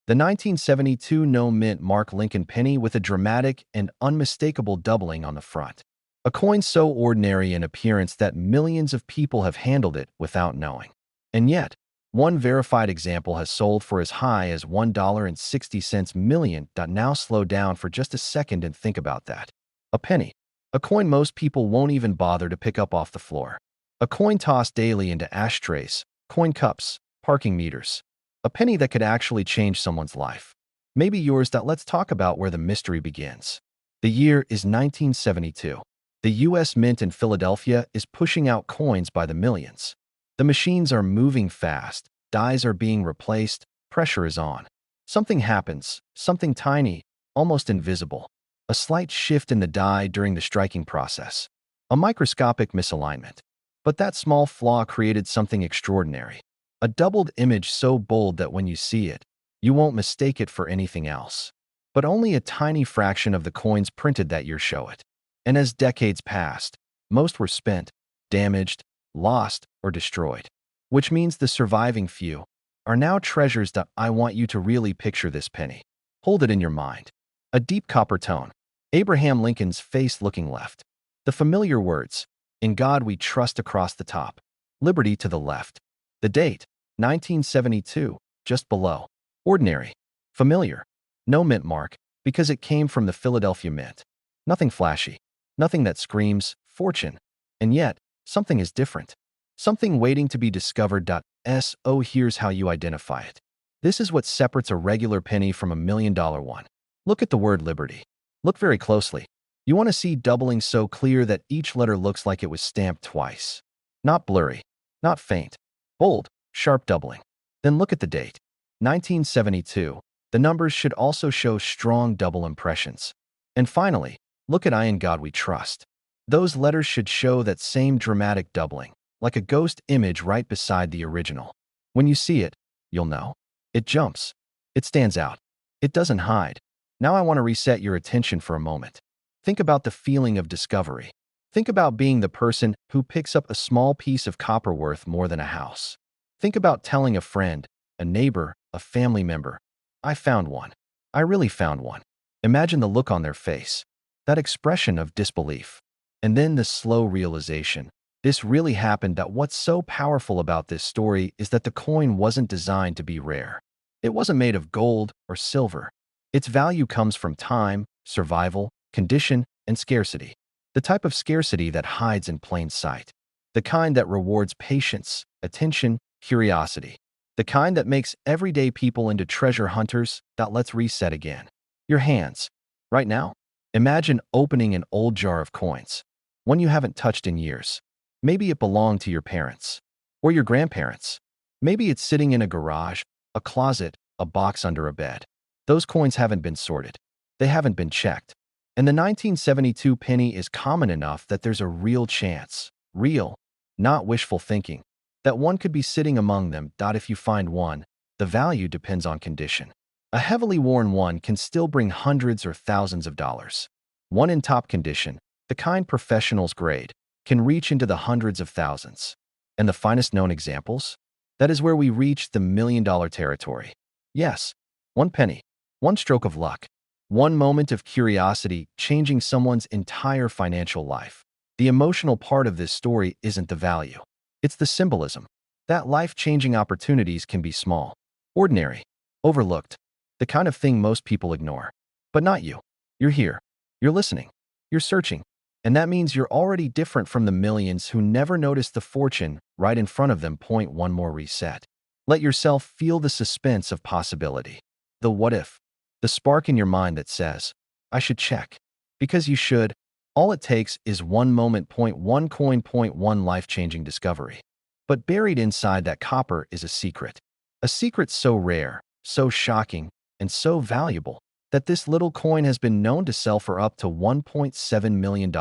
The 1972 no-mint mark Lincoln penny with a dramatic and unmistakable doubling on the front. A coin so ordinary in appearance that millions of people have handled it without knowing. And yet, one verified example has sold for as high as $1.60 million. Now slow down for just a second and think about that. A penny. A coin most people won't even bother to pick up off the floor. A coin tossed daily into ashtrays, coin cups, parking meters. A penny that could actually change someone's life. Maybe yours. Let's talk about where the mystery begins. The year is 1972. The U.S. Mint in Philadelphia is pushing out coins by the millions. The machines are moving fast, dies are being replaced, pressure is on. Something happens, something tiny, almost invisible. A slight shift in the die during the striking process. A microscopic misalignment. But that small flaw created something extraordinary. A doubled image so bold that when you see it, you won't mistake it for anything else. But only a tiny fraction of the coins printed that year show it. And as decades passed, most were spent, damaged, lost, or destroyed. Which means the surviving few are now treasures. I want you to really picture this penny. Hold it in your mind. A deep copper tone. Abraham Lincoln's face looking left. The familiar words, "In God we trust," across the top. Liberty to the left. The date, 1972, just below. Ordinary. Familiar. No mint mark, because it came from the Philadelphia Mint. Nothing flashy. Nothing that screams fortune. And yet, something is different. Something waiting to be discovered. So here's how you identify it. This is what separates a regular penny from a $1 million one. Look at the word liberty. Look very closely. You want to see doubling so clear that each letter looks like it was stamped twice. Not blurry. Not faint. Bold, sharp doubling. Then look at the date. 1972. The numbers should also show strong double impressions. And finally, look at "I in God we trust." Those letters should show that same dramatic doubling, like a ghost image right beside the original. When you see it, you'll know. It jumps. It stands out. It doesn't hide. Now I want to reset your attention for a moment. Think about the feeling of discovery. Think about being the person who picks up a small piece of copper worth more than a house. Think about telling a friend, a neighbor, a family member, "I found one. I really found one." Imagine the look on their face. That expression of disbelief. And then the slow realization. This really happened. What's so powerful about this story is that the coin wasn't designed to be rare. It wasn't made of gold or silver. Its value comes from time, survival, condition, and scarcity. The type of scarcity that hides in plain sight. The kind that rewards patience, attention, curiosity. The kind that makes everyday people into treasure hunters. Let's reset again. Your hands. Right now, imagine opening an old jar of coins. One you haven't touched in years. Maybe it belonged to your parents. Or your grandparents. Maybe it's sitting in a garage, a closet, a box under a bed. Those coins haven't been sorted. They haven't been checked. And the 1972 penny is common enough that there's a real chance, real, not wishful thinking, that one could be sitting among them. If you find one, the value depends on condition. A heavily worn one can still bring hundreds or thousands of dollars. One in top condition, the kind professionals grade, can reach into the hundreds of thousands. And the finest known examples? That is where we reach the $1 million territory. Yes, one penny, one stroke of luck, one moment of curiosity changing someone's entire financial life. The emotional part of this story isn't the value. It's the symbolism. That life-changing opportunities can be small, ordinary, overlooked, the kind of thing most people ignore. But not you. You're here. You're listening. You're searching. And that means you're already different from the millions who never noticed the fortune right in front of them. Point one more reset. Let yourself feel the suspense of possibility. The what if. The spark in your mind that says, "I should check." Because you should. All it takes is one moment. Point one coin. Point one life-changing discovery. But buried inside that copper is a secret. A secret so rare, so shocking, and so valuable that this little coin has been known to sell for up to $1.7 million.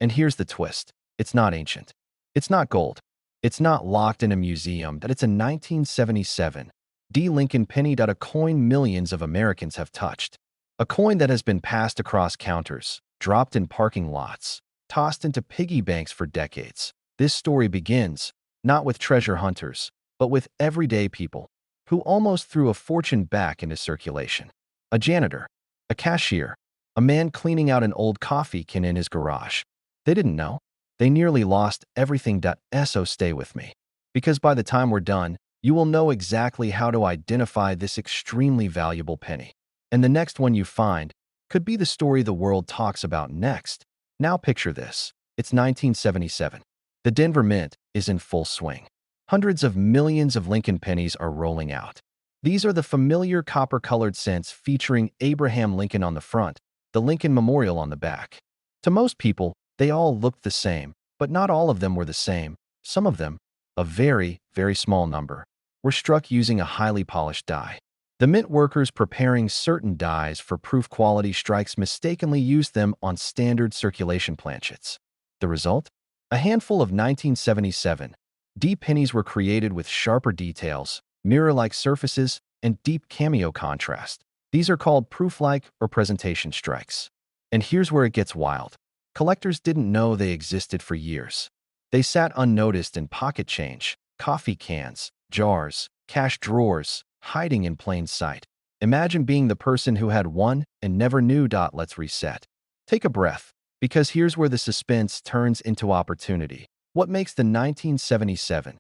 And here's the twist. It's not ancient. It's not gold. It's not locked in a museum. It's a 1977 D. Lincoln penny. A coin millions of Americans have touched. A coin that has been passed across counters, dropped in parking lots, tossed into piggy banks for decades. This story begins, not with treasure hunters, but with everyday people. who almost threw a fortune back into circulation. A janitor, a cashier, a man cleaning out an old coffee can in his garage. They didn't know. They nearly lost everything. So stay with me. Because by the time we're done, you will know exactly how to identify this extremely valuable penny. And the next one you find could be the story the world talks about next. Now picture this. It's 1977. The Denver Mint is in full swing. Hundreds of millions of Lincoln pennies are rolling out. These are the familiar copper-colored cents featuring Abraham Lincoln on the front, the Lincoln Memorial on the back. To most people, they all looked the same, but not all of them were the same. Some of them, a very, very small number, were struck using a highly polished die. The mint workers preparing certain dies for proof quality strikes mistakenly used them on standard circulation planchets. The result? A handful of 1977 D pennies were created with sharper details, mirror-like surfaces, and deep cameo contrast. These are called prooflike or presentation strikes. And here's where it gets wild. Collectors didn't know they existed for years. They sat unnoticed in pocket change, coffee cans, jars, cash drawers, hiding in plain sight. Imagine being the person who had one and never knew. Let's reset. Take a breath, because here's where the suspense turns into opportunity. What makes the 1977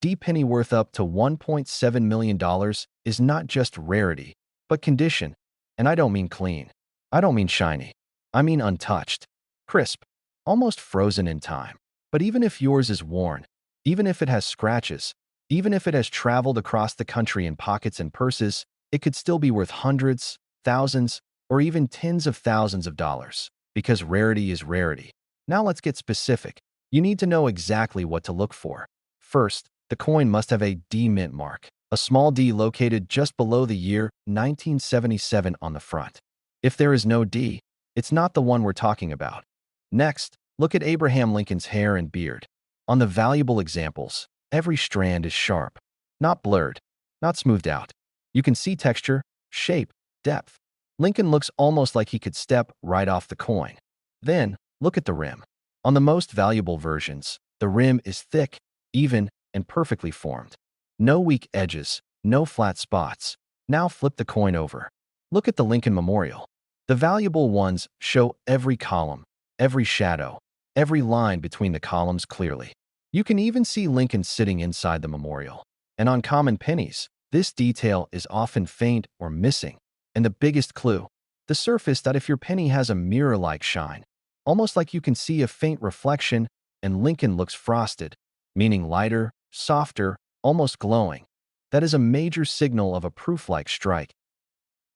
D penny worth up to $1.7 million is not just rarity, but condition. And I don't mean clean. I don't mean shiny. I mean untouched, crisp, almost frozen in time. But even if yours is worn, even if it has scratches, even if it has traveled across the country in pockets and purses, it could still be worth hundreds, thousands, or even tens of thousands of dollars. Because rarity is rarity. Now let's get specific. You need to know exactly what to look for. First, the coin must have a D mint mark, a small D located just below the year 1977 on the front. If there is no D, it's not the one we're talking about. Next, look at Abraham Lincoln's hair and beard. On the valuable examples, every strand is sharp, not blurred, not smoothed out. You can see texture, shape, depth. Lincoln looks almost like he could step right off the coin. Then, look at the rim. On the most valuable versions, the rim is thick, even, and perfectly formed. No weak edges, no flat spots. Now flip the coin over. Look at the Lincoln Memorial. The valuable ones show every column, every shadow, every line between the columns clearly. You can even see Lincoln sitting inside the memorial. And on common pennies, this detail is often faint or missing. And the biggest clue, the surface. If your penny has a mirror-like shine, almost like you can see a faint reflection, and Lincoln looks frosted, meaning lighter, softer, almost glowing. That is a major signal of a proof-like strike.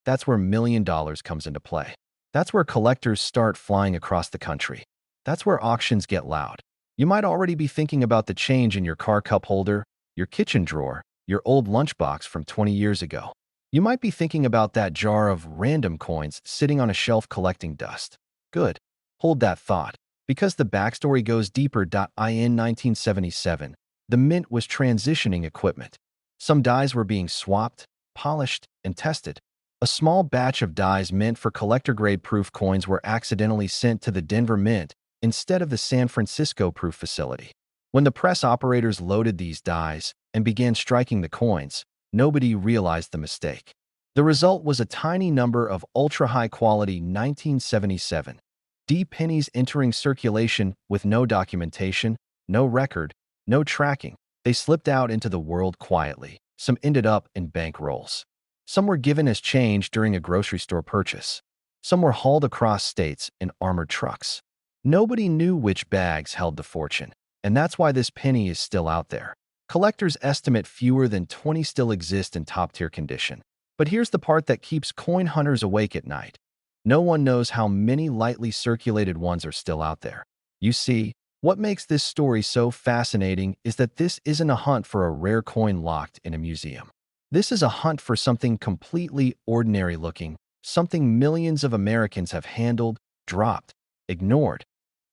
That's where $1 million comes into play. That's where collectors start flying across the country. That's where auctions get loud. You might already be thinking about the change in your car cup holder, your kitchen drawer, your old lunchbox from 20 years ago. You might be thinking about that jar of random coins sitting on a shelf collecting dust. Good. Hold that thought, because the backstory goes deeper. In 1977, the mint was transitioning equipment. Some dies were being swapped, polished, and tested. A small batch of dies meant for collector-grade proof coins were accidentally sent to the Denver Mint instead of the San Francisco proof facility. When the press operators loaded these dies and began striking the coins, nobody realized the mistake. The result was a tiny number of ultra-high-quality 1977 D pennies entering circulation with no documentation, no record, no tracking. They slipped out into the world quietly. Some ended up in bank rolls. Some were given as change during a grocery store purchase. Some were hauled across states in armored trucks. Nobody knew which bags held the fortune, and that's why this penny is still out there. Collectors estimate fewer than 20 still exist in top-tier condition. But here's the part that keeps coin hunters awake at night. No one knows how many lightly circulated ones are still out there. You see, what makes this story so fascinating is that this isn't a hunt for a rare coin locked in a museum. This is a hunt for something completely ordinary looking, something millions of Americans have handled, dropped, ignored.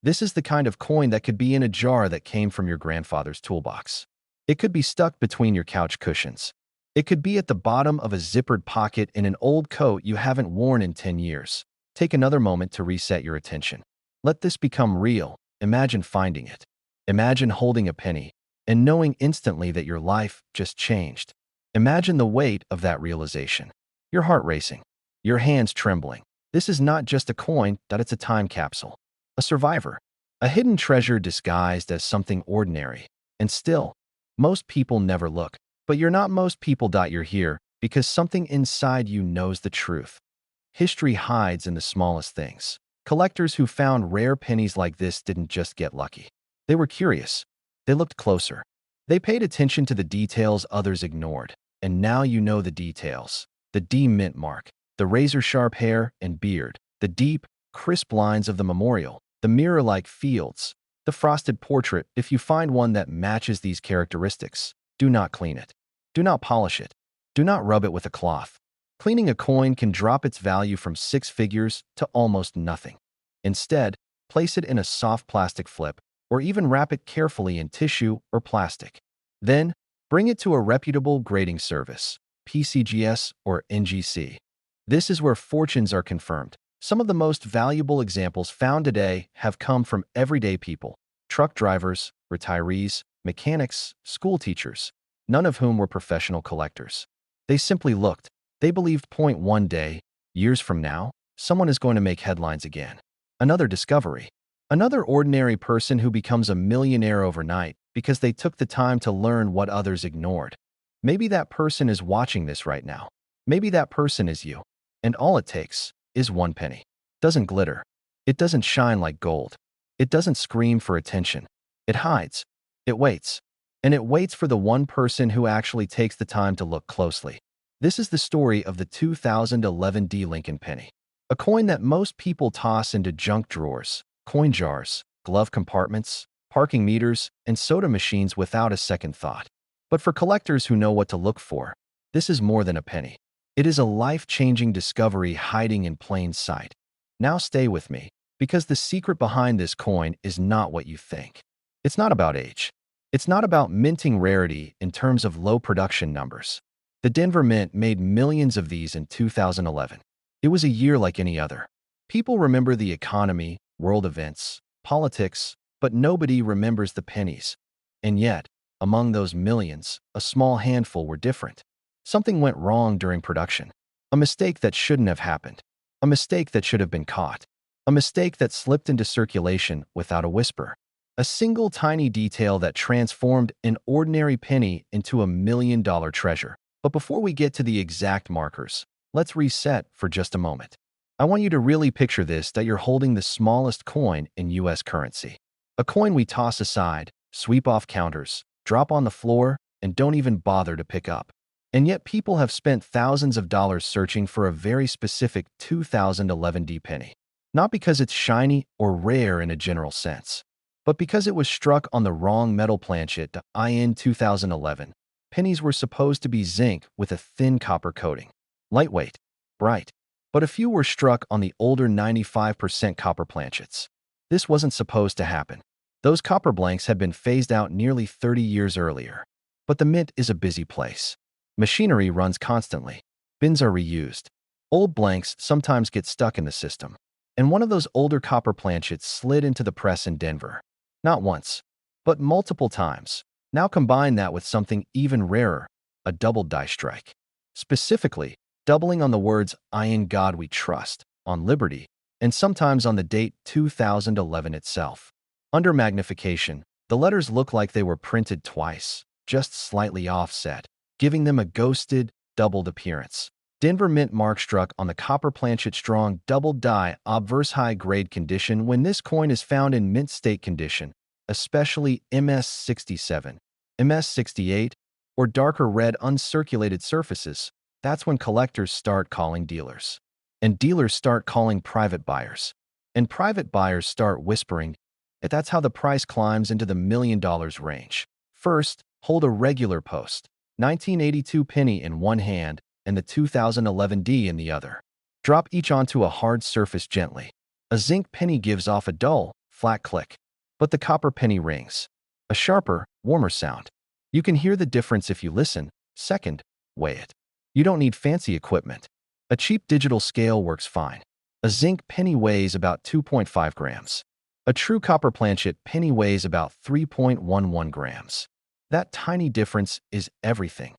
This is the kind of coin that could be in a jar that came from your grandfather's toolbox. It could be stuck between your couch cushions. It could be at the bottom of a zippered pocket in an old coat you haven't worn in 10 years. Take another moment to reset your attention. Let this become real. Imagine finding it. Imagine holding a penny and knowing instantly that your life just changed. Imagine the weight of that realization. Your heart racing, your hands trembling. This is not just a coin, that it's a time capsule. A survivor. A hidden treasure disguised as something ordinary. And still, most people never look. But you're not most people. You're here because something inside you knows the truth. History hides in the smallest things. Collectors who found rare pennies like this didn't just get lucky. They were curious. They looked closer. They paid attention to the details others ignored. And now you know the details. The D mint mark, the razor-sharp hair and beard, the deep, crisp lines of the memorial, the mirror-like fields, the frosted portrait. If you find one that matches these characteristics, do not clean it. Do not polish it. Do not rub it with a cloth. Cleaning a coin can drop its value from 6 figures to almost nothing. Instead, place it in a soft plastic flip or even wrap it carefully in tissue or plastic. Then, bring it to a reputable grading service, PCGS or NGC. This is where fortunes are confirmed. Some of the most valuable examples found today have come from everyday people, truck drivers, retirees, mechanics, school teachers, none of whom were professional collectors. They simply looked. They believed one day, years from now, someone is going to make headlines again. Another discovery. Another ordinary person who becomes a millionaire overnight because they took the time to learn what others ignored. Maybe that person is watching this right now. Maybe that person is you. And all it takes is one penny. Doesn't glitter. It doesn't shine like gold. It doesn't scream for attention. It hides. It waits. And it waits for the one person who actually takes the time to look closely. This is the story of the 2011 D Lincoln penny. A coin that most people toss into junk drawers, coin jars, glove compartments, parking meters, and soda machines without a second thought. But for collectors who know what to look for, this is more than a penny. It is a life-changing discovery hiding in plain sight. Now stay with me, because the secret behind this coin is not what you think. It's not about age. It's not about minting rarity in terms of low production numbers. The Denver Mint made millions of these in 2011. It was a year like any other. People remember the economy, world events, politics, but nobody remembers the pennies. And yet, among those millions, a small handful were different. Something went wrong during production. A mistake that shouldn't have happened. A mistake that should have been caught. A mistake that slipped into circulation without a whisper. A single tiny detail that transformed an ordinary penny into a million-dollar treasure. But before we get to the exact markers, let's reset for just a moment. I want you to really picture this, that you're holding the smallest coin in US currency. A coin we toss aside, sweep off counters, drop on the floor, and don't even bother to pick up. And yet people have spent thousands of dollars searching for a very specific 2011 D penny. Not because it's shiny or rare in a general sense, but because it was struck on the wrong metal planchet. In 2011, pennies were supposed to be zinc with a thin copper coating. Lightweight, bright. But a few were struck on the older 95% copper planchets. This wasn't supposed to happen. Those copper blanks had been phased out nearly 30 years earlier. But the mint is a busy place. Machinery runs constantly. Bins are reused. Old blanks sometimes get stuck in the system. And one of those older copper planchets slid into the press in Denver. Not once, but multiple times. Now combine that with something even rarer, a double die strike. Specifically, doubling on the words, "In God we trust," on Liberty, and sometimes on the date 2011 itself. Under magnification, the letters look like they were printed twice, just slightly offset, giving them a ghosted, doubled appearance. Denver Mint mark struck on the copper planchet, strong double die, obverse high-grade condition. When this coin is found in mint state condition, especially MS67, MS68, or darker red uncirculated surfaces, that's when collectors start calling dealers. And dealers start calling private buyers. And private buyers start whispering. That's how the price climbs into the $1 million range. First, hold a regular post, 1982 penny in one hand and the 2011 D in the other. Drop each onto a hard surface gently. A zinc penny gives off a dull, flat click, but the copper penny rings. A sharper, warmer sound. You can hear the difference if you listen. Second, weigh it. You don't need fancy equipment. A cheap digital scale works fine. A zinc penny weighs about 2.5 grams. A true copper planchet penny weighs about 3.11 grams. That tiny difference is everything.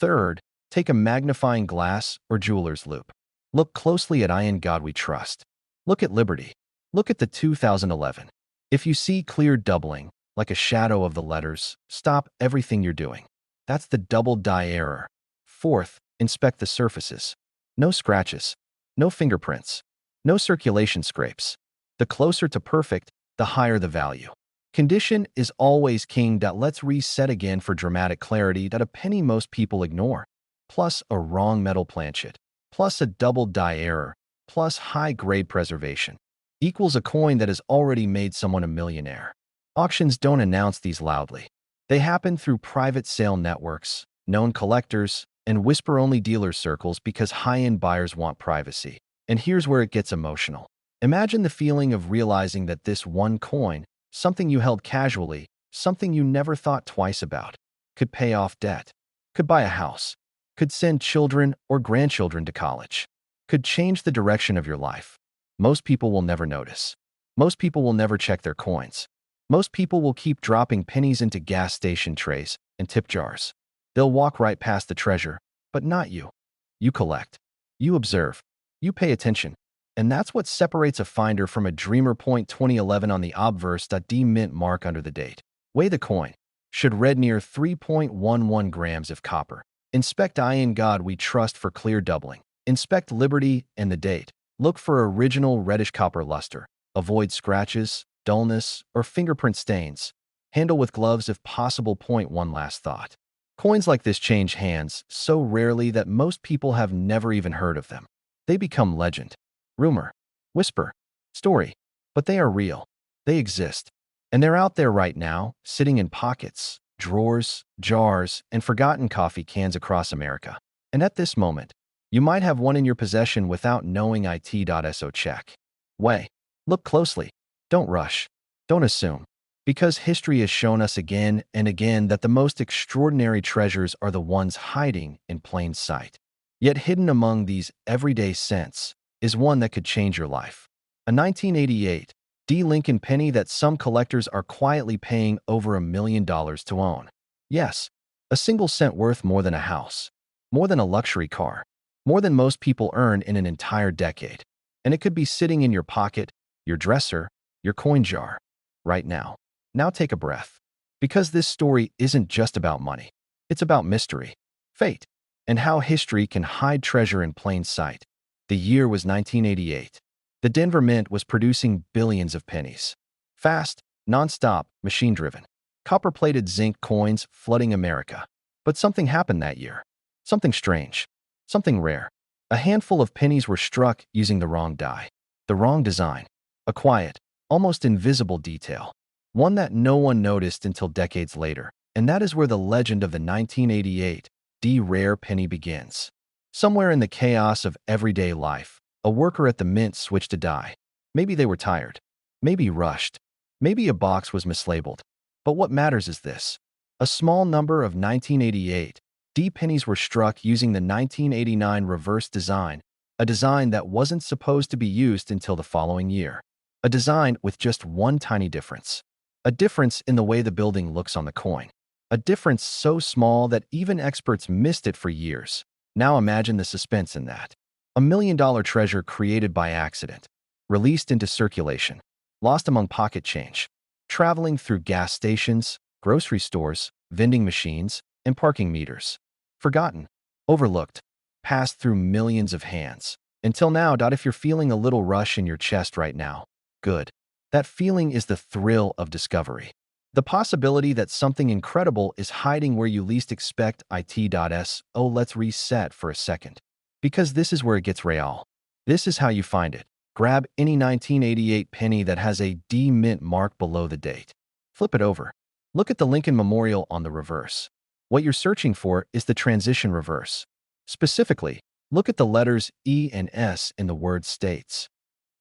Third, take a magnifying glass or jeweler's loupe. Look closely at In God We Trust. Look at Liberty. Look at the 2011. If you see clear doubling, like a shadow of the letters, stop everything you're doing. That's the double die error. Fourth, inspect the surfaces. No scratches, no fingerprints, no circulation scrapes. The closer to perfect, the higher the value. Condition is always king. Let's reset again for dramatic clarity. A penny most people ignore, plus a wrong metal planchet, plus a double die error, plus high-grade preservation, equals a coin that has already made someone a millionaire. Auctions don't announce these loudly. They happen through private sale networks, known collectors, and whisper-only dealer circles because high-end buyers want privacy. And here's where it gets emotional. Imagine the feeling of realizing that this one coin, something you held casually, something you never thought twice about, could pay off debt, could buy a house, could send children or grandchildren to college, could change the direction of your life. Most people will never notice. Most people will never check their coins. Most people will keep dropping pennies into gas station trays and tip jars. They'll walk right past the treasure, but not you. You collect. You observe. You pay attention. And that's what separates a finder from a dreamer. 2011 on the obverse.d mint mark under the date. Weigh the coin. Should read near 3.11 grams of copper. Inspect In God We Trust for clear doubling. Inspect Liberty and the date. Look for original reddish copper luster. Avoid scratches, dullness, or fingerprint stains. Handle with gloves if possible. One last thought. Coins like this change hands so rarely that most people have never even heard of them. They become legend, rumor, whisper, story, but they are real. They exist. And they're out there right now, sitting in pockets, drawers, jars, and forgotten coffee cans across America. And at this moment, you might have one in your possession without knowing it.so. Check. Weigh. Look closely. Don't rush. Don't assume. Because history has shown us again and again that the most extraordinary treasures are the ones hiding in plain sight. Yet hidden among these everyday cents is one that could change your life. A 1988 D. Lincoln penny that some collectors are quietly paying over $1 million to own. Yes, a single cent worth more than a house, more than a luxury car, more than most people earn in an entire decade. And it could be sitting in your pocket, your dresser, your coin jar, right now. Now take a breath. Because this story isn't just about money. It's about mystery, fate, and how history can hide treasure in plain sight. The year was 1988. The Denver Mint was producing billions of pennies. Fast, non-stop, machine-driven. Copper-plated zinc coins flooding America. But something happened that year. Something strange. Something rare. A handful of pennies were struck using the wrong die. The wrong design. A quiet, almost invisible detail. One that no one noticed until decades later. And that is where the legend of the 1988 D rare penny begins. Somewhere in the chaos of everyday life, a worker at the mint switched a die. Maybe they were tired. Maybe rushed. Maybe a box was mislabeled. But what matters is this. A small number of 1988 D pennies were struck using the 1989 reverse design, a design that wasn't supposed to be used until the following year. A design with just one tiny difference. A difference in the way the building looks on the coin. A difference so small that even experts missed it for years. Now imagine the suspense in that. $1 million treasure created by accident. Released into circulation. Lost among pocket change. Traveling through gas stations, grocery stores, vending machines, and parking meters. Forgotten. Overlooked. Passed through millions of hands. Until now. If you're feeling a little rush in your chest right now, good. That feeling is the thrill of discovery. The possibility that something incredible is hiding where you least expect it.so. Let's reset for a second. Because this is where it gets real. This is how you find it. Grab any 1988 penny that has a D mint mark below the date. Flip it over. Look at the Lincoln Memorial on the reverse. What you're searching for is the transition reverse. Specifically, look at the letters E and S in the word states.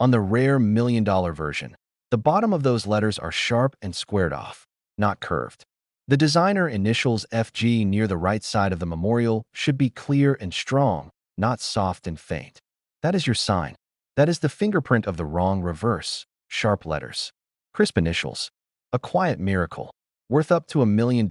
On the rare $1 million version, the bottom of those letters are sharp and squared off, not curved. The designer initials FG near the right side of the memorial should be clear and strong, not soft and faint. That is your sign. That is the fingerprint of the wrong reverse, sharp letters. Crisp initials. A quiet miracle, worth up to $1 million.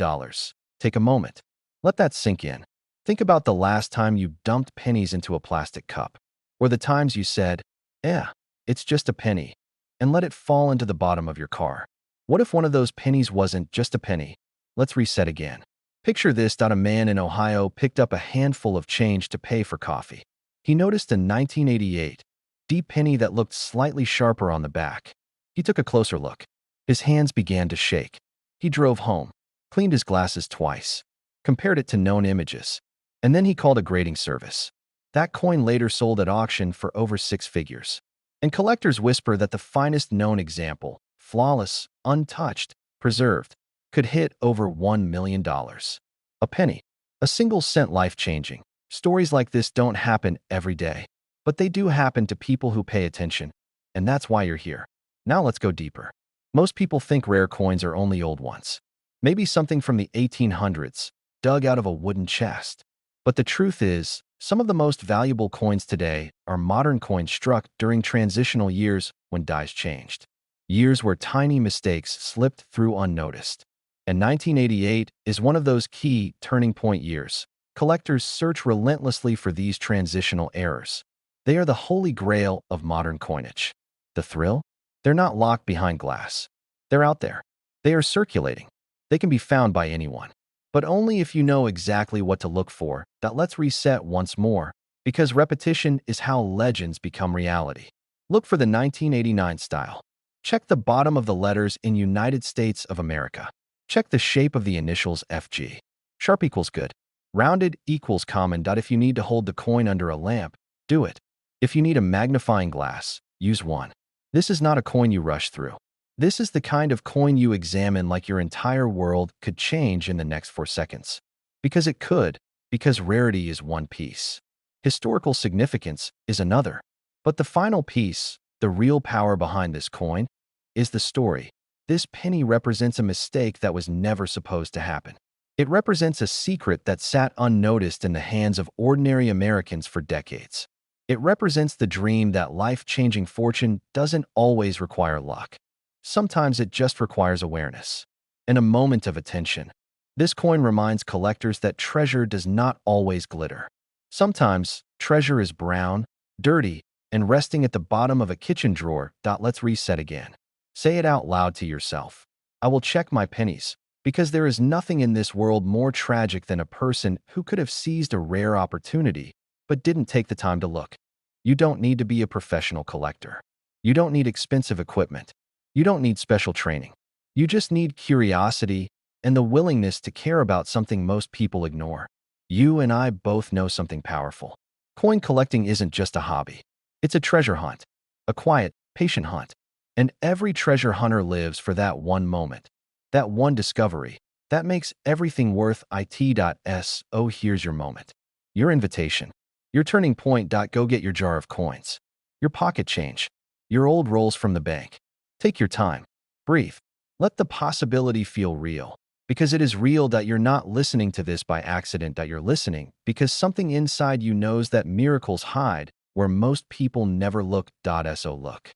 Take a moment. Let that sink in. Think about the last time you dumped pennies into a plastic cup, or the times you said, "Yeah, it's just a penny," and let it fall into the bottom of your car. What if one of those pennies wasn't just a penny? Let's reset again. Picture this: a man in Ohio picked up a handful of change to pay for coffee. He noticed a 1988 deep penny that looked slightly sharper on the back. He took a closer look. His hands began to shake. He drove home, cleaned his glasses twice, compared it to known images, and then he called a grading service. That coin later sold at auction for over 6 figures. And collectors whisper that the finest known example, flawless, untouched, preserved, could hit over $1 million. A penny, a single cent, life-changing. Stories like this don't happen every day, but they do happen to people who pay attention, and that's why you're here. Now let's go deeper. Most people think rare coins are only old ones. Maybe something from the 1800s, dug out of a wooden chest. But the truth is, some of the most valuable coins today are modern coins struck during transitional years when dies changed. Years where tiny mistakes slipped through unnoticed. And 1988 is one of those key turning point years. Collectors search relentlessly for these transitional errors. They are the holy grail of modern coinage. The thrill? They're not locked behind glass. They're out there. They are circulating. They can be found by anyone, but only if you know exactly what to look for. Let's reset once more, because repetition is how legends become reality. Look for the 1989 style. Check the bottom of the letters in United States of America. Check the shape of the initials FG. Sharp equals good. Rounded equals common. If you need to hold the coin under a lamp, do it. If you need a magnifying glass, use one. This is not a coin you rush through. This is the kind of coin you examine like your entire world could change in the next 4 seconds. Because it could, because rarity is one piece. Historical significance is another. But the final piece, the real power behind this coin, is the story. This penny represents a mistake that was never supposed to happen. It represents a secret that sat unnoticed in the hands of ordinary Americans for decades. It represents the dream that life-changing fortune doesn't always require luck. Sometimes it just requires awareness and a moment of attention. This coin reminds collectors that treasure does not always glitter. Sometimes treasure is brown, dirty, and resting at the bottom of a kitchen drawer. Let's reset again. Say it out loud to yourself. I will check my pennies, because there is nothing in this world more tragic than a person who could have seized a rare opportunity but didn't take the time to look. You don't need to be a professional collector. You don't need expensive equipment. You don't need special training. You just need curiosity and the willingness to care about something most people ignore. You and I both know something powerful. Coin collecting isn't just a hobby. It's a treasure hunt, a quiet, patient hunt. And every treasure hunter lives for that one moment, that one discovery, that makes everything worth it. So here's your moment, your invitation, your turning point. Go get your jar of coins, your pocket change, your old rolls from the bank. Take your time. Breathe. Let the possibility feel real. Because it is real. You're not listening to this by accident. You're listening because something inside you knows that miracles hide where most people never look. So look.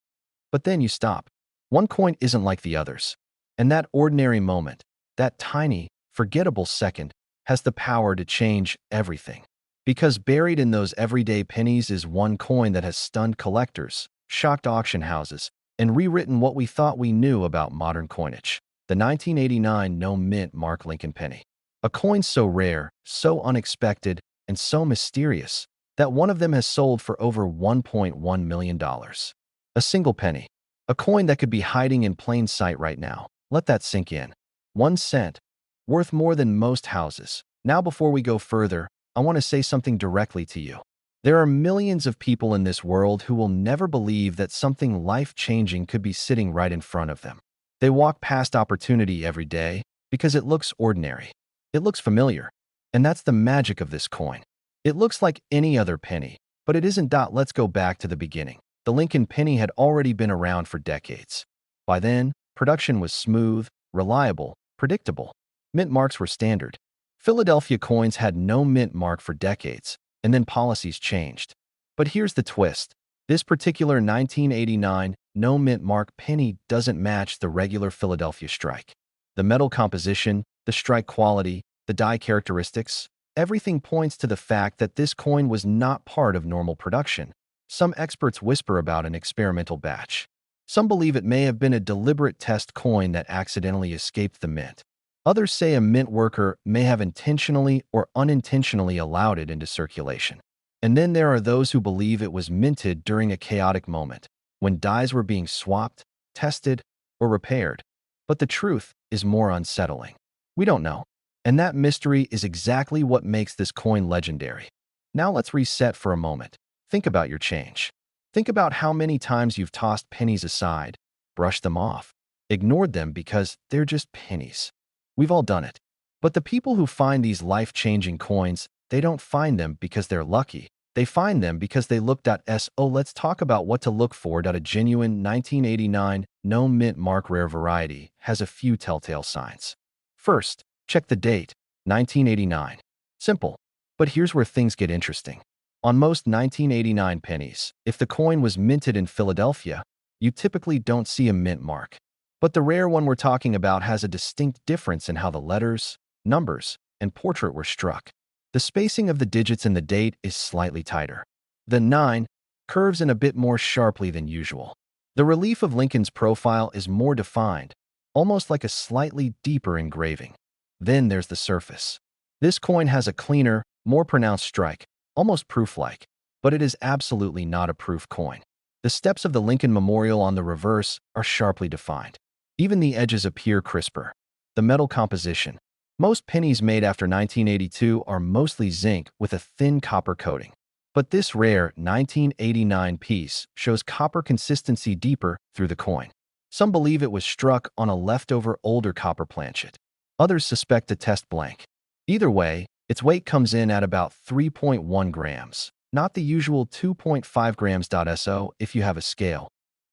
But then you stop. One coin isn't like the others. And that ordinary moment, that tiny, forgettable second, has the power to change everything. Because buried in those everyday pennies is one coin that has stunned collectors, shocked auction houses, and rewritten what we thought we knew about modern coinage. The 1989 no-mint Mark Lincoln penny. A coin so rare, so unexpected, and so mysterious that one of them has sold for over $1.1 million. A single penny. A coin that could be hiding in plain sight right now. Let that sink in. 1 cent. Worth more than most houses. Now before we go further, I want to say something directly to you. There are millions of people in this world who will never believe that something life-changing could be sitting right in front of them. They walk past opportunity every day because it looks ordinary. It looks familiar. And that's the magic of this coin. It looks like any other penny, but it isn't. Let's go back to the beginning. The Lincoln penny had already been around for decades. By then, production was smooth, reliable, predictable. Mint marks were standard. Philadelphia coins had no mint mark for decades, and then policies changed. But here's the twist. This particular 1989 no mint mark penny doesn't match the regular Philadelphia strike. The metal composition, the strike quality, the die characteristics, everything points to the fact that this coin was not part of normal production. Some experts whisper about an experimental batch. Some believe it may have been a deliberate test coin that accidentally escaped the mint. Others say a mint worker may have intentionally or unintentionally allowed it into circulation. And then there are those who believe it was minted during a chaotic moment, when dies were being swapped, tested, or repaired. But the truth is more unsettling. We don't know. And that mystery is exactly what makes this coin legendary. Now let's reset for a moment. Think about your change. Think about how many times you've tossed pennies aside, brushed them off, ignored them because they're just pennies. We've all done it. But the people who find these life-changing coins, they don't find them because they're lucky. They find them because they looked at so let's talk about what to look for. A genuine 1989 no mint mark rare variety has a few telltale signs. First, check the date, 1989. Simple. But here's where things get interesting. On most 1989 pennies, if the coin was minted in Philadelphia, you typically don't see a mint mark. But the rare one we're talking about has a distinct difference in how the letters, numbers, and portrait were struck. The spacing of the digits in the date is slightly tighter. The 9 curves in a bit more sharply than usual. The relief of Lincoln's profile is more defined, almost like a slightly deeper engraving. Then there's the surface. This coin has a cleaner, more pronounced strike, almost proof-like, but it is absolutely not a proof coin. The steps of the Lincoln Memorial on the reverse are sharply defined. Even the edges appear crisper. The metal composition. Most pennies made after 1982 are mostly zinc with a thin copper coating. But this rare 1989 piece shows copper consistency deeper through the coin. Some believe it was struck on a leftover older copper planchet. Others suspect a test blank. Either way, its weight comes in at about 3.1 grams, not the usual 2.5 grams. So if you have a scale,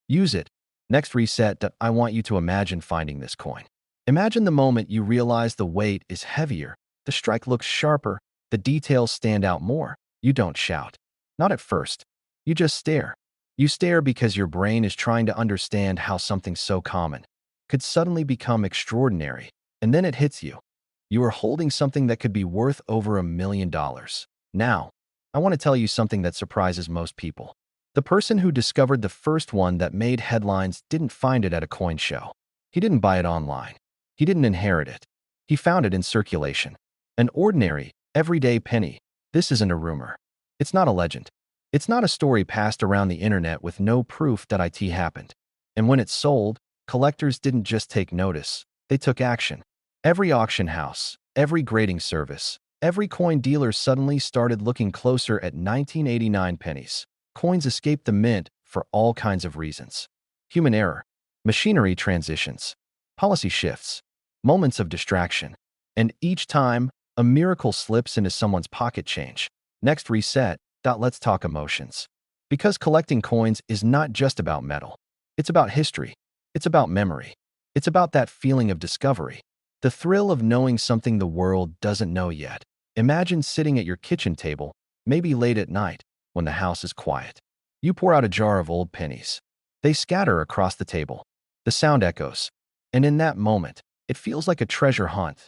use it. Next reset. I want you to imagine finding this coin. Imagine the moment you realize the weight is heavier, the strike looks sharper, the details stand out more. You don't shout. Not at first. You just stare. You stare because your brain is trying to understand how something so common could suddenly become extraordinary. And then it hits you. You are holding something that could be worth over $1 million. Now, I want to tell you something that surprises most people. The person who discovered the first one that made headlines didn't find it at a coin show. He didn't buy it online. He didn't inherit it. He found it in circulation. An ordinary, everyday penny. This isn't a rumor. It's not a legend. It's not a story passed around the internet with no proof that it happened. And when it sold, collectors didn't just take notice. They took action. Every auction house, every grading service, every coin dealer suddenly started looking closer at 1989 pennies. Coins escaped the mint for all kinds of reasons. Human error, machinery transitions, policy shifts, moments of distraction. And each time, a miracle slips into someone's pocket change. Next reset. Let's talk emotions. Because collecting coins is not just about metal. It's about history. It's about memory. It's about that feeling of discovery. The thrill of knowing something the world doesn't know yet. Imagine sitting at your kitchen table, maybe late at night, when the house is quiet. You pour out a jar of old pennies. They scatter across the table. The sound echoes. And in that moment, it feels like a treasure hunt.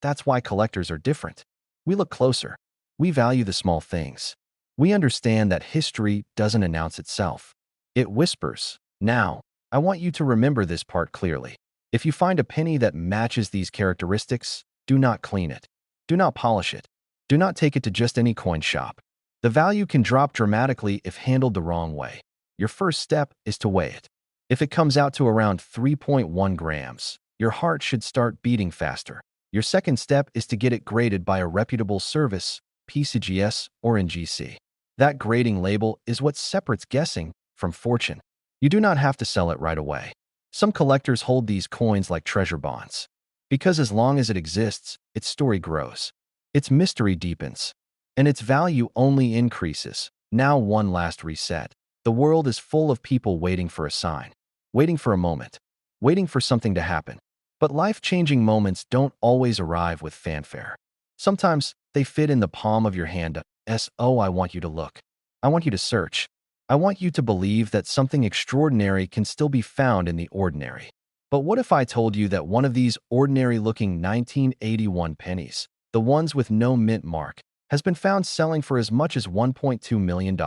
That's why collectors are different. We look closer. We value the small things. We understand that history doesn't announce itself. It whispers. Now, I want you to remember this part clearly. If you find a penny that matches these characteristics, do not clean it. Do not polish it. Do not take it to just any coin shop. The value can drop dramatically if handled the wrong way. Your first step is to weigh it. If it comes out to around 3.1 grams, your heart should start beating faster. Your second step is to get it graded by a reputable service, PCGS or NGC. That grading label is what separates guessing from fortune. You do not have to sell it right away. Some collectors hold these coins like treasure bonds. Because as long as it exists, its story grows. Its mystery deepens. And its value only increases. Now one last reset. The world is full of people waiting for a sign. Waiting for a moment. Waiting for something to happen. But life-changing moments don't always arrive with fanfare. Sometimes they fit in the palm of your hand. I want you to look. I want you to search. I want you to believe that something extraordinary can still be found in the ordinary. But what if I told you that one of these ordinary-looking 1981 pennies the ones with no mint mark, has been found selling for as much as $1.2 million.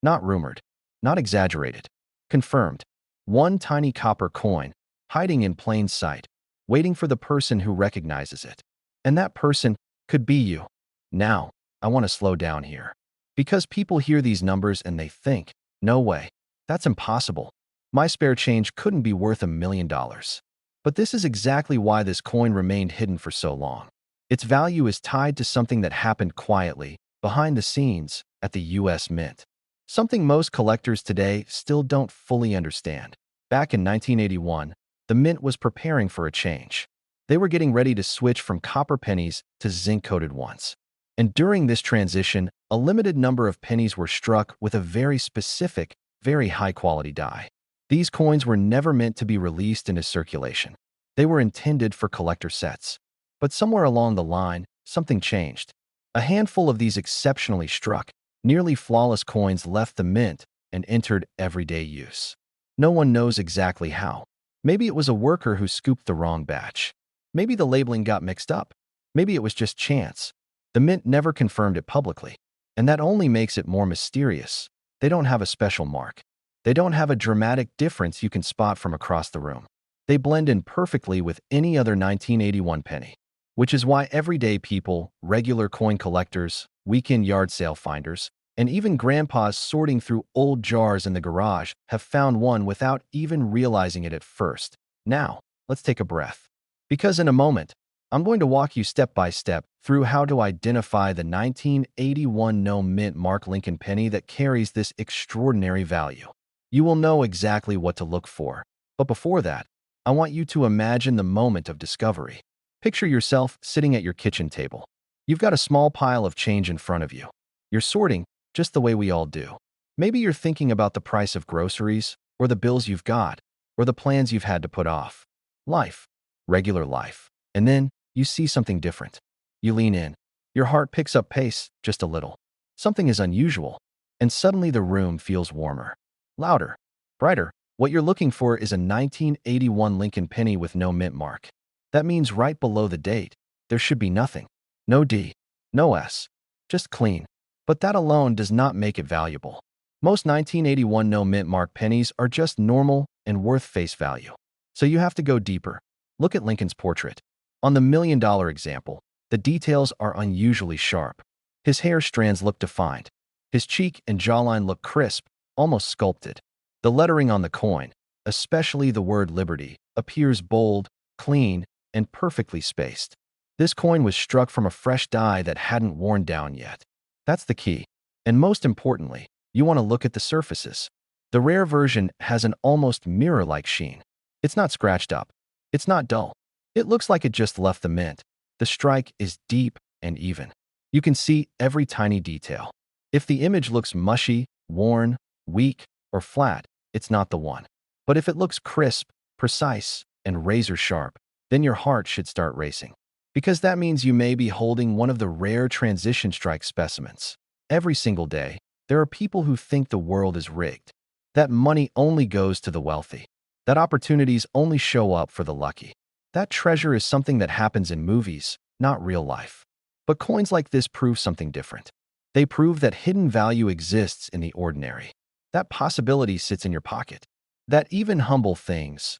Not rumored, not exaggerated, confirmed. One tiny copper coin, hiding in plain sight, waiting for the person who recognizes it. And that person could be you. Now, I want to slow down here. Because people hear these numbers and they think, no way, that's impossible. My spare change couldn't be worth $1 million. But this is exactly why this coin remained hidden for so long. Its value is tied to something that happened quietly, behind the scenes, at the US Mint. Something most collectors today still don't fully understand. Back in 1981, the Mint was preparing for a change. They were getting ready to switch from copper pennies to zinc-coated ones. And during this transition, a limited number of pennies were struck with a very specific, very high-quality die. These coins were never meant to be released into circulation. They were intended for collector sets. But somewhere along the line, something changed. A handful of these exceptionally struck, nearly flawless coins left the mint and entered everyday use. No one knows exactly how. Maybe it was a worker who scooped the wrong batch. Maybe the labeling got mixed up. Maybe it was just chance. The mint never confirmed it publicly. And that only makes it more mysterious. They don't have a special mark. They don't have a dramatic difference you can spot from across the room. They blend in perfectly with any other 1981 penny. Which is why everyday people, regular coin collectors, weekend yard sale finders, and even grandpas sorting through old jars in the garage have found one without even realizing it at first. Now, let's take a breath. Because in a moment, I'm going to walk you step by step through how to identify the 1981 no mint Mark Lincoln penny that carries this extraordinary value. You will know exactly what to look for. But before that, I want you to imagine the moment of discovery. Picture yourself sitting at your kitchen table. You've got a small pile of change in front of you. You're sorting just the way we all do. Maybe you're thinking about the price of groceries, or the bills you've got, or the plans you've had to put off. Life, regular life. And then you see something different. You lean in. Your heart picks up pace just a little. Something is unusual, and suddenly the room feels warmer, louder, brighter. What you're looking for is a 1981 Lincoln penny with no mint mark. That means right below the date, there should be nothing. No D, no S, just clean. But that alone does not make it valuable. Most 1981 no mint mark pennies are just normal and worth face value. So you have to go deeper. Look at Lincoln's portrait. On the $1 million example, the details are unusually sharp. His hair strands look defined. His cheek and jawline look crisp, almost sculpted. The lettering on the coin, especially the word Liberty, appears bold, clean, and perfectly spaced. This coin was struck from a fresh die that hadn't worn down yet. That's the key. And most importantly, you want to look at the surfaces. The rare version has an almost mirror-like sheen. It's not scratched up. It's not dull. It looks like it just left the mint. The strike is deep and even. You can see every tiny detail. If the image looks mushy, worn, weak, or flat, it's not the one. But if it looks crisp, precise, and razor-sharp, then your heart should start racing. Because that means you may be holding one of the rare transition strike specimens. Every single day, there are people who think the world is rigged. That money only goes to the wealthy. That opportunities only show up for the lucky. That treasure is something that happens in movies, not real life. But coins like this prove something different. They prove that hidden value exists in the ordinary. That possibility sits in your pocket. That even humble things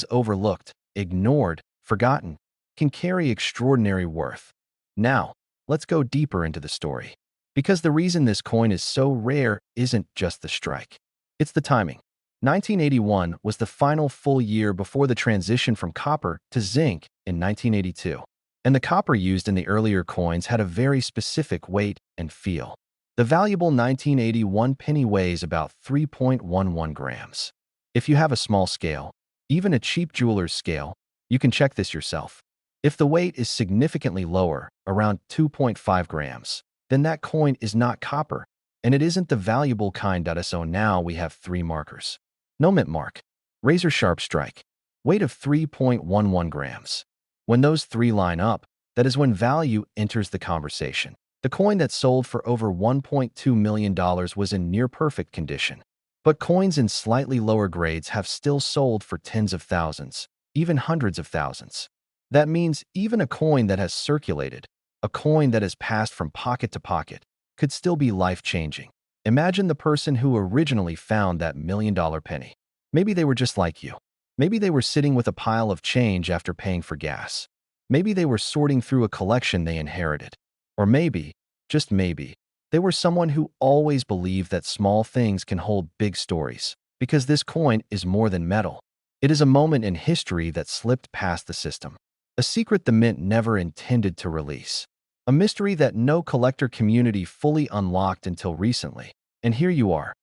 overlooked, ignored, forgotten, can carry extraordinary worth. Now, let's go deeper into the story. Because the reason this coin is so rare isn't just the strike. It's the timing. 1981 was the final full year before the transition from copper to zinc in 1982. And the copper used in the earlier coins had a very specific weight and feel. The valuable 1981 penny weighs about 3.11 grams. If you have a small scale, even a cheap jeweler's scale, you can check this yourself. If the weight is significantly lower, around 2.5 grams, then that coin is not copper, and it isn't the valuable kind. So now we have three markers. No mint mark, razor sharp strike, weight of 3.11 grams. When those three line up, that is when value enters the conversation. The coin that sold for over $1.2 million was in near-perfect condition. But coins in slightly lower grades have still sold for tens of thousands, even hundreds of thousands. That means even a coin that has circulated, A coin that has passed from pocket to pocket could still be life-changing. Imagine the person who originally found that million-dollar penny. Maybe they were just like you. Maybe they were sitting with a pile of change after paying for gas. Maybe they were sorting through a collection they inherited. Or maybe, just maybe, they were someone who always believed that small things can hold big stories. Because this coin is more than metal. It is a moment in history that slipped past the system. A secret the mint never intended to release. A mystery that no collector community fully unlocked until recently. And here you are,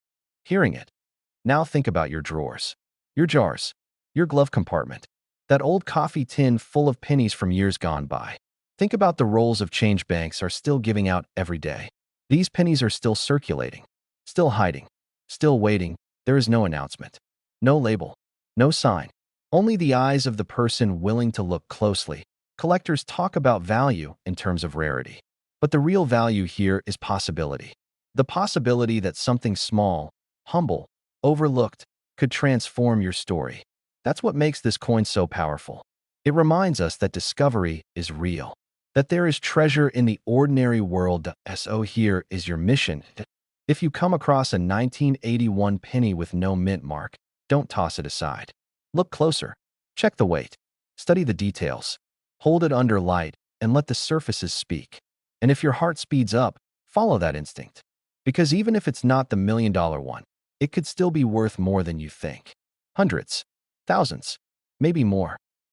hearing it. Now think about your drawers, your jars, your glove compartment, that old coffee tin full of pennies from years gone by. Think about the rolls of change banks are still giving out every day. These pennies are still circulating, still hiding, still waiting. There is no announcement, no label, no sign, only the eyes of the person willing to look closely. Collectors talk about value in terms of rarity, but the real value here is possibility. The possibility that something small, humble, overlooked, could transform your story. That's what makes this coin so powerful. It reminds us that discovery is real, that there is treasure in the ordinary world. So here is your mission. If you come across a 1981 penny with no mint mark, don't toss it aside. Look closer. Check the weight. Study the details. Hold it under light and let the surfaces speak. And if your heart speeds up, follow that instinct. Because even if it's not the million-dollar one, it could still be worth more than you think. Hundreds, thousands, maybe more.